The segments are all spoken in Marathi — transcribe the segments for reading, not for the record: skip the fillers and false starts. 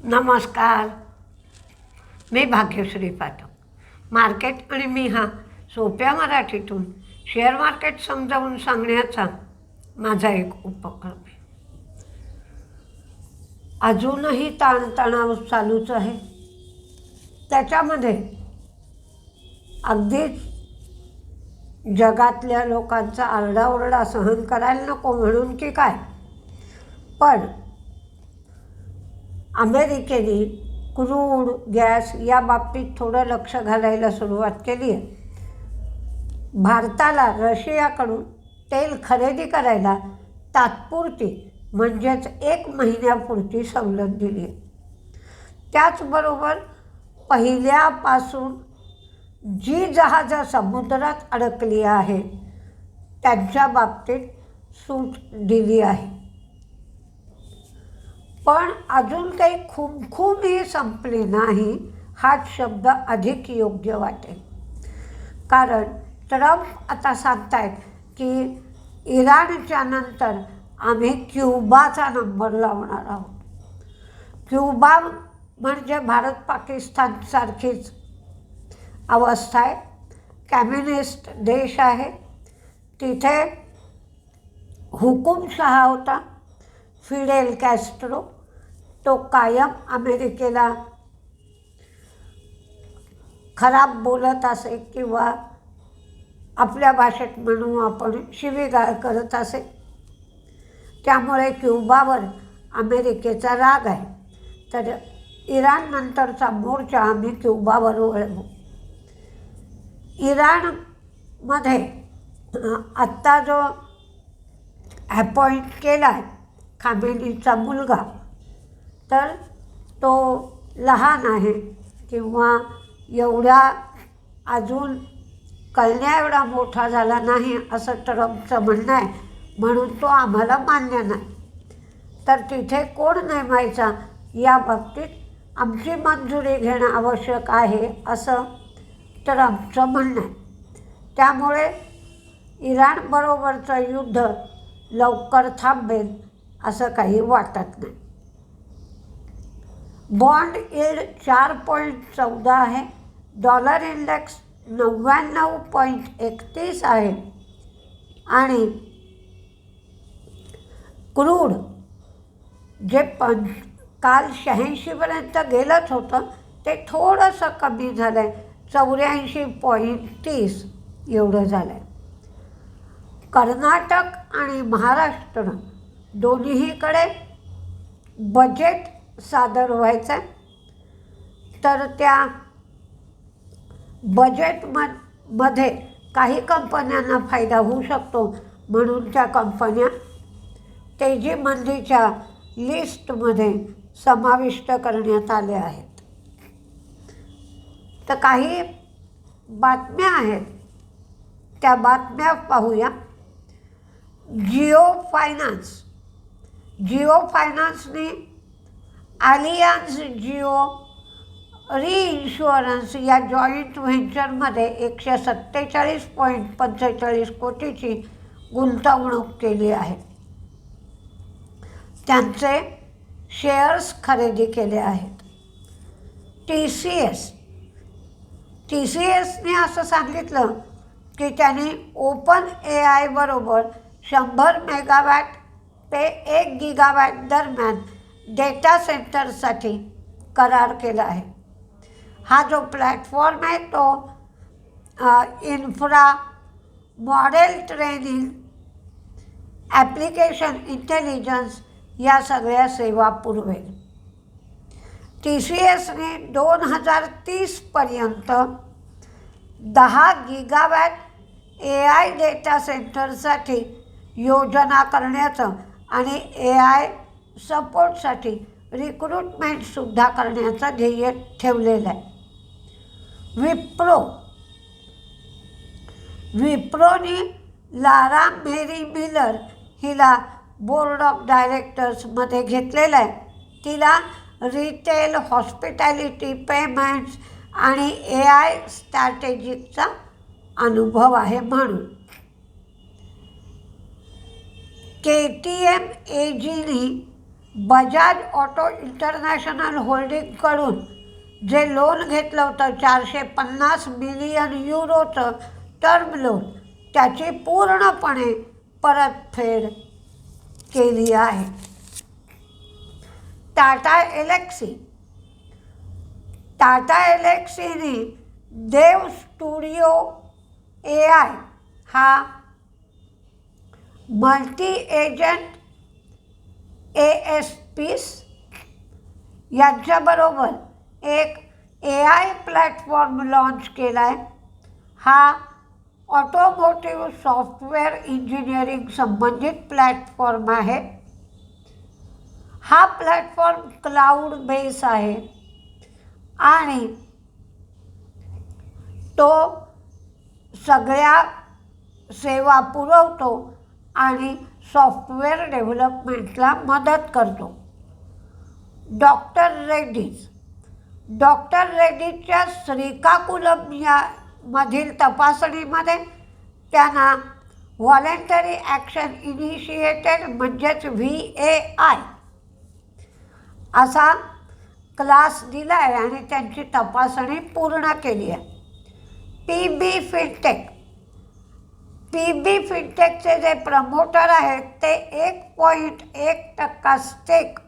नमस्कार. मी भाग्यश्री पाठक. मार्केट आणि मी हा सोप्या मराठीतून शेअर मार्केट समजावून सांगण्याचा माझा एक उपक्रम आहे. अजूनही ताणतणाव चालूच आहे. त्याच्यामध्ये अगदीच जगातल्या लोकांचा आरडाओरडा सहन करायला नको म्हणून की काय, पण अमेरिकेने क्रूड गॅस या बाबतीत थोडं लक्ष घालायला सुरुवात केली आहे. भारताला रशियाकडून तेल खरेदी करायला तात्पुरती म्हणजेच 1 महिन्यापुरती सवलत दिली आहे. त्याचबरोबर पहिल्यापासून जी जहाजं समुद्रात अडकली आहेत त्यांच्या बाबतीत सूट दिली आहे. पण अजून काही खुमखुमी संपली नाही हाच शब्द अधिक योग्य वाटेल. कारण ट्रम्प आता सांगतायत की इराणच्या नंतर आम्ही क्युबाचा नंबर लावणार आहोत. क्युबा म्हणजे भारत पाकिस्तानसारखीच अवस्था आहे. कम्युनिस्ट देश आहे. तिथे हुकुमशहा होता फिडेल कॅस्ट्रो. तो कायम अमेरिकेला खराब बोलत असे किंवा आपल्या भाषेत म्हणू आपण शिवीगाळ करत असे. त्यामुळे क्युबावर अमेरिकेचा राग आहे. तर इराण नंतरचा मोर्चा आम्ही क्युबावर वळवू. इराणमध्ये आत्ता जो अपॉइंट केला आहे खामेनीचा मुलगा, तर तो लहान आहे किंवा एवढा अजून कळण्या एवढा मोठा झाला नाही असं ट्रम्पचं म्हणणं आहे, म्हणून तो आम्हाला मान्य नाही. तर तिथे कोण नेमायचा या बाबतीत आमची मंजुरी घेणं आवश्यक आहे असं ट्रम्पचं म्हणणं आहे. त्यामुळे इराणबरोबरचं युद्ध लवकर थांबेल असं काही वाटत नाही. बॉन्ड यील्ड 4.14 आहे. डॉलर इंडेक्स 99.31 आहे. आणि क्रूड जे काल 86पर्यंत गेलंच होतं ते थोडंसं कमी झालं आहे. 84.30 एवढं झालं आहे. कर्नाटक आणि महाराष्ट्र दोन्हीकडे बजेट सादर व्हायचं आहे. तर त्या बजेटमध्ये काही कंपन्यांना फायदा होऊ शकतो म्हणून त्या कंपन्या तेजीमंदीच्या लिस्टमध्ये समाविष्ट करण्यात आल्या आहेत. तर काही बातम्या आहेत, त्या बातम्या पाहूया. जिओ फायनान्सने आलियान्स जिओ रिइन्शुरन्स या जॉईंट व्हेंचरमध्ये 147.45 कोटीची गुंतवणूक केली आहे. त्यांचे शेअर्स खरेदी केले आहेत. TCSने असं सांगितलं की त्यांनी ओपन AI बरोबर 100 मेगावॅट ते 1 गिगावॅट दरम्यान डेटा सेंटरसाठी करार केला आहे. हा जो प्लॅटफॉर्म आहे तो infra, model training, application intelligence या सगळ्या सेवा पुरवेल. TCSने 2030पर्यंत 10 गिगावॅट AI डेटा सेंटरसाठी योजना करण्याचं आणि AI सपोर्टसाठी रिक्रुटमेंटसुद्धा करण्याचं ध्येय ठेवलेलं आहे. विप्रोने लारा मेरी मिलर हिला बोर्ड ऑफ डायरेक्टर्समध्ये घेतलेलं आहे. तिला रिटेल, हॉस्पिटॅलिटी, पेमेंट्स आणि AI स्ट्रॅटेजिकचा अनुभव आहे म्हणून. KTM AGने बजाज ऑटो इंटरनॅशनल होल्डिंगकडून जे लोन घेतलं होतं 450 मिलियन युरोचं टर्म लोन, त्याची पूर्णपणे परतफेड केली आहे. टाटा एलेक्सीने देव स्टुडिओ AI हा मल्टी एजंट ASPs यांच्याबरोबर एक AI प्लॅटफॉर्म लॉन्च केला आहे. हा ऑटोमोटिव्ह सॉफ्टवेअर इंजिनिअरिंग संबंधित प्लॅटफॉर्म आहे. हा प्लॅटफॉर्म क्लाउड बेस आहे आणि तो सगळ्या सेवा पुरवतो आणि सॉफ्टवेअर डेव्हलपमेंटला मदत करतो. डॉक्टर रेड्डीच्या श्रीकाकुलम मधील तपासणीमध्ये त्यांना व्हॉलेंटरी ॲक्शन इनिशिएटेड म्हणजेच VAI असा क्लास दिला आहे आणि त्यांची तपासणी पूर्ण केली आहे. PB फिनटेकचे जे प्रमोटर आहेत ते 1.1% स्टेक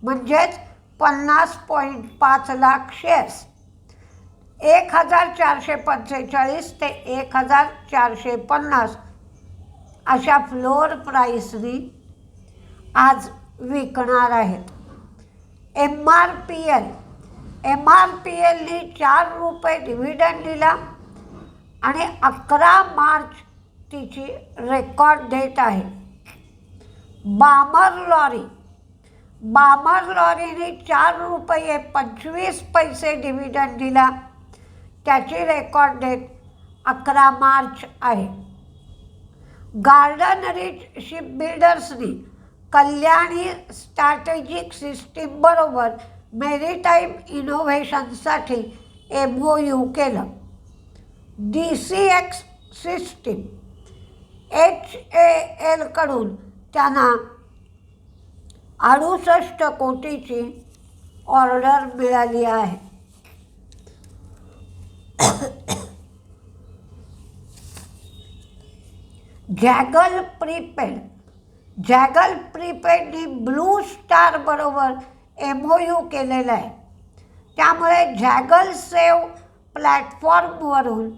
म्हणजेच 50.5 लाख शेअर्स 1445 ते 1450 अशा फ्लोअर प्राईसनी आज विकणार आहेत. MRPLनी 4 रुपये डिव्हिडंड दिला आणि 11 मार्च तिची रेकॉर्ड डेट आहे. बामर लॉरीने 4 रुपये 25 पैसे डिव्हिडंड दिला. त्याची रेकॉर्ड डेट 11 मार्च आहे. गार्डन रीच शिपबिल्डर्सनी कल्याणी स्ट्रॅटेजिक सिस्टीम बरोबर मेरीटाईम इनोव्हेशनसाठी MOU केलं. DCX सिस्टीम HAL कडून त्यांना 68 कोटीची ऑर्डर मिळाली आहे. जॅगल प्रीपेडनी ब्लू स्टार बरोबर MOU केलेला आहे. त्यामुळे जॅगल सेव्ह प्लॅटफॉर्मवरून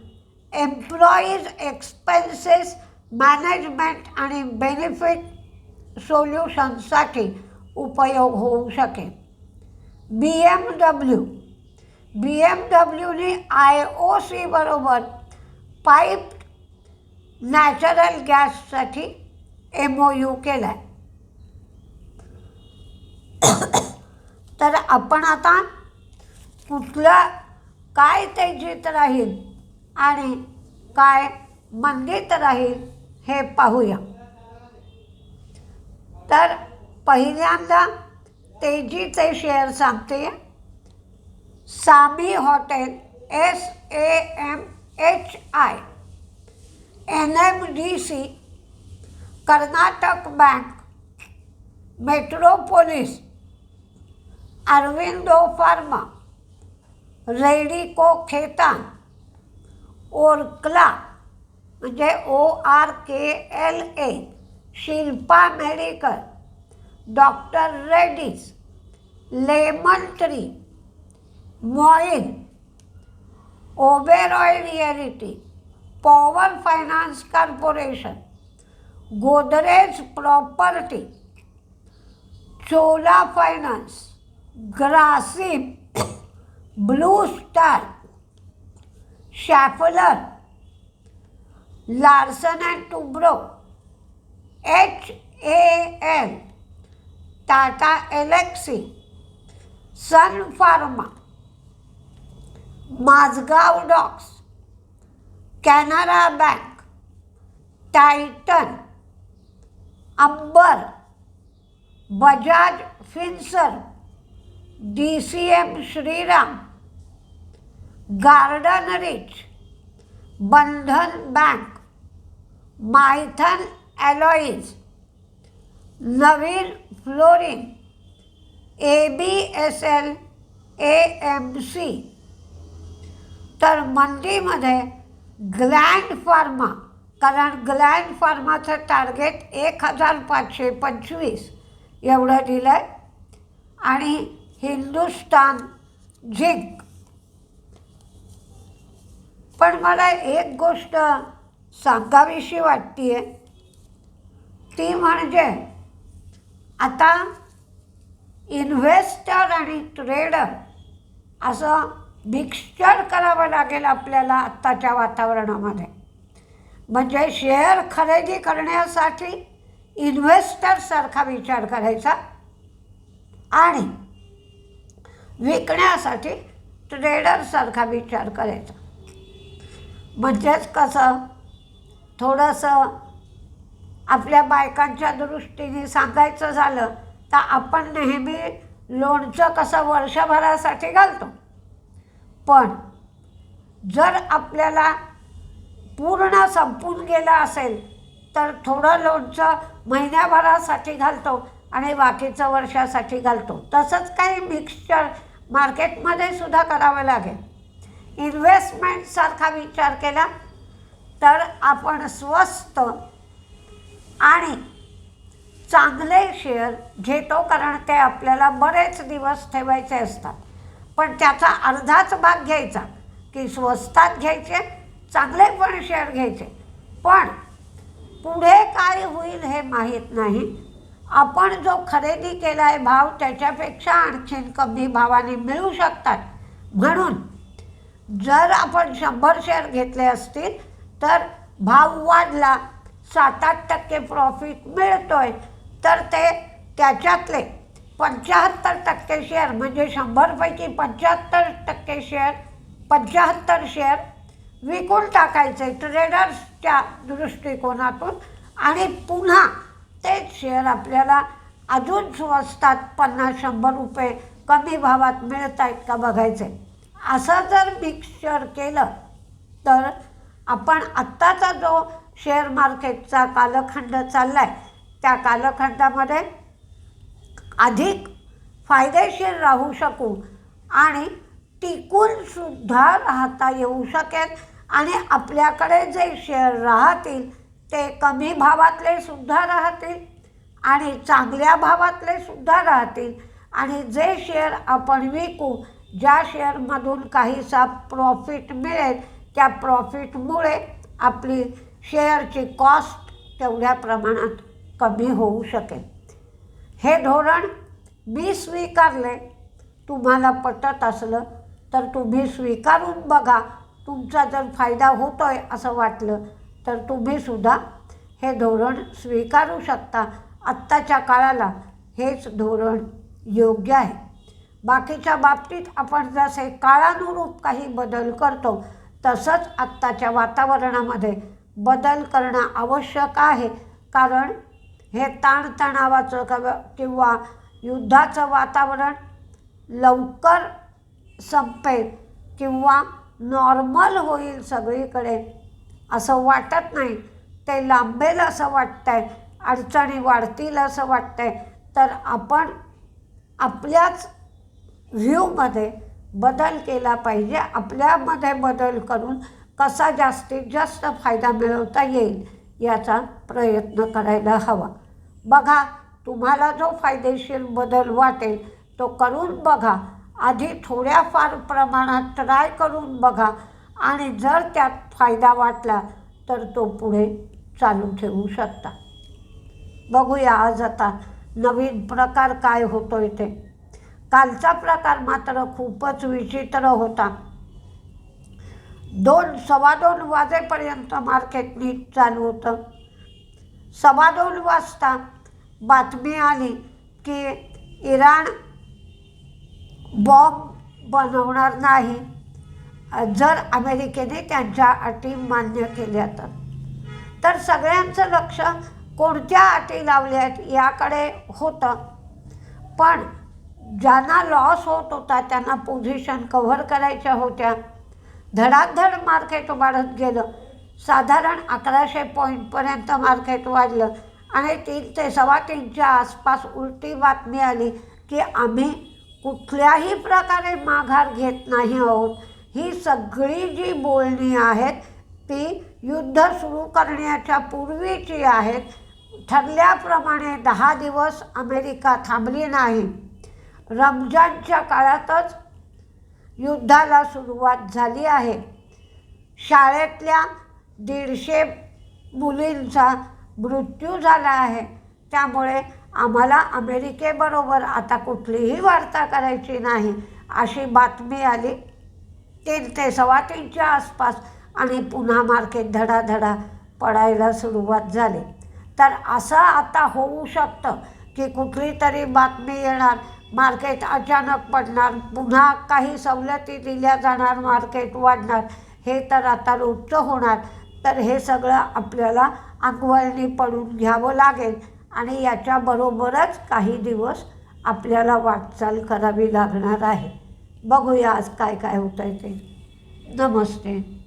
एम्प्लॉईज एक्सपेन्सेस मॅनेजमेंट आणि बेनिफिट सोल्युशनसाठी उपयोग होऊ शकेल. BMWने IOC बरोबर पाईप्ड नॅचरल गॅससाठी MOU केला आहे. तर आपण आता कुठलं काय तेजीत राहील आणि काय मंदीत राहील हे पाहूया. तर पहिल्यांदा तेजीचे शेअर सांगते. Samhi hotel SAMHI, NMDC, Karnataka Bank, Metropolis, Aurobindo Pharma, Radico Khaitan, Orkla म्हणजे ORKLA, Shilpa Medical, doctor Reddy's, Lemon Tree, मॉइन, Oberoi Realty, Power Finance Corporation, Godrej Property, Chola Finance, Grasim, Blue Star, Schaeffler, Larsen and Toubro, HAL, Tata Elxsi, Sun Pharma, Mazagon Docks, Canara Bank, Titan, Amber, Bajaj Finserv, DCM Shriram, Garden Reach, Bandhan Bank, Maithan Alloys, Navin Fluorine, ABSL, AMC. तर मंदीमध्ये ग्लँड फार्मा, कारण ग्लँड फार्माचं टार्गेट 1525 एवढं दिलं आहे. आणि हिंदुस्तान झिंक. पण मला एक गोष्ट सांगावीशी वाटते आहे, ती म्हणजे आता इन्व्हेस्टर आणि ट्रेडर असं मिक्सचर करावं लागेल आपल्याला आत्ताच्या वातावरणामध्ये. म्हणजे शेअर खरेदी करण्यासाठी इन्व्हेस्टरसारखा विचार करायचा आणि विकण्यासाठी ट्रेडरसारखा विचार करायचा. म्हणजेच कसं, थोडंसं आपल्या बायकांच्या दृष्टीने सांगायचं झालं तर आपण नेहमी लोणचं कसं वर्षभरासाठी घालतो, पण जर आपल्याला पूर्ण संपून गेलं असेल तर थोडं लोणचं महिन्याभरासाठी घालतो आणि बाकीचं वर्षासाठी घालतो. तसंच काही मिक्सचर मार्केटमध्ये सुद्धा करावं लागेल. इन्व्हेस्टमेंटसारखा विचार केला तर आपण स्वस्त आणि चांगले शेअर घेतो, कारण ते आपल्याला बरेच दिवस ठेवायचे असतात. पण त्याचा अर्धाच भाग घ्यायचा की स्वस्तात घ्यायचे, चांगले पण शेअर घ्यायचे. पण पुढे काय होईल हे माहीत नाही. आपण जो खरेदी केला आहे भाव त्याच्यापेक्षा आणखीन कमी भावाने मिळू शकतात. म्हणून जर आपण 100 शेअर घेतले असतील तर भाव वाढला, 7-8% प्रॉफिट मिळतोय, तर ते त्याच्यातले 75% शेअर म्हणजे 100पैकी 75% शेअर 75 शेअर विकून टाकायचे ट्रेडर्सच्या दृष्टिकोनातून आणि पुन्हा तेच शेअर आपल्याला अजून स्वस्तात 50-100 रुपये कमी भावात मिळत आहेत का बघायचे. असं जर मिक्सचर केलं तर आपण आत्ताचा जो शेअर मार्केटचा कालखंड चालला आहे त्या कालखंडामध्ये अधिक फायदेशीर राहू शकू आणि टिकूनसुद्धा राहता येऊ शकेल. आणि आपल्याकडे जे शेअर राहतील ते कमी भावातले सुद्धा राहतील आणि चांगल्या भावातले सुद्धा राहतील. आणि जे शेअर आपण विकू, ज्या शेअरमधून काहीसा प्रॉफिट मिळेल, त्या प्रॉफिटमुळे आपली शेअरची कॉस्ट तेवढ्या प्रमाणात कमी होऊ शकेल. हे धोरण मी स्वीकारले. तुम्हाला पटत असलं तर तुम्ही स्वीकारून बघा. तुमचा जर फायदा होतो आहे असं वाटलं तर तुम्हीसुद्धा हे धोरण स्वीकारू शकता. आत्ताच्या काळाला हेच धोरण योग्य आहे. बाकीच्या बाबतीत आपण जसे काळानुरूप काही बदल करतो तसंच आत्ताच्या वातावरणामध्ये बदल करणं आवश्यक आहे. कारण हे ताणतणावाचं किंवा युद्धाचं वातावरण लवकर संपेल किंवा नॉर्मल होईल सगळीकडे असं वाटत नाही. ते लांबेल असं वाटतं आहे, अडचणी वाढतील असं वाटतं आहे. तर आपण आपल्याच व्ह्यूमध्ये बदल केला पाहिजे. आपल्यामध्ये बदल करून कसा जास्तीत जास्त फायदा मिळवता येईल याचा प्रयत्न करायला हवा. बघा, तुम्हाला जो फायदेशीर बदल वाटेल तो करून बघा. आधी थोड्याफार प्रमाणात ट्राय करून बघा आणि जर त्यात फायदा वाटला तर तो पुढे चालू ठेवू शकता. बघूया आज आता नवीन प्रकार काय होतोय ते. कालचा प्रकार मात्र खूपच विचित्र होता. 2-2:15 वाजेपर्यंत मार्केट नीट चालू होतं. 2:15 वाजता बातमी आली की इराण बॉम्ब बनवणार नाही जर अमेरिकेने त्यांच्या अटी मान्य केल्या तर सगळ्यांचं लक्ष कोणत्या अटी लावल्या आहेत याकडे होतं. पण ज्यांना लॉस होत होता त्यांना पोझिशन कव्हर करायच्या होत्या. धडाधड मार्केट वाढत गेलं. साधारण 1100 पॉईंटपर्यंत मार्केट वाढलं आणि 3 ते 3:15च्या आसपास उलटी बातमी आली की आम्ही कुठल्याही प्रकारे माघार घेत नाही आहोत. ही सगळी जी बोलणी आहेत ती युद्ध सुरू करण्याच्या पूर्वीची आहेत. ठरल्याप्रमाणे 10 दिवस अमेरिका थांबली नाही. रमजानच्या काळातच युद्धाला सुरुवात झाली आहे. शाळेतल्या 150 मुलींचा मृत्यू झाला आहे. त्यामुळे आम्हाला अमेरिकेबरोबर आता कुठलीही वार्ता करायची नाही अशी बातमी आली 3 ते 3:15च्या आसपास आणि पुन्हा मार्केट धडाधडा पडायला सुरुवात झाली. तर असं आता होऊ शकतं की कुठली तरी बातमी येणार, मार्केट अचानक पडणार, पुन्हा काही सवलती दिल्या जाणार, मार्केट वाढणार. हे तर आता रोजचं होणार. तर हे सगळं आपल्याला अंगवळणी पडून घ्यावं लागेल आणि याच्याबरोबरच काही दिवस आपल्याला वाटचाल करावी लागणार आहे. बघूया आज काय काय होतं आहे ते. नमस्ते.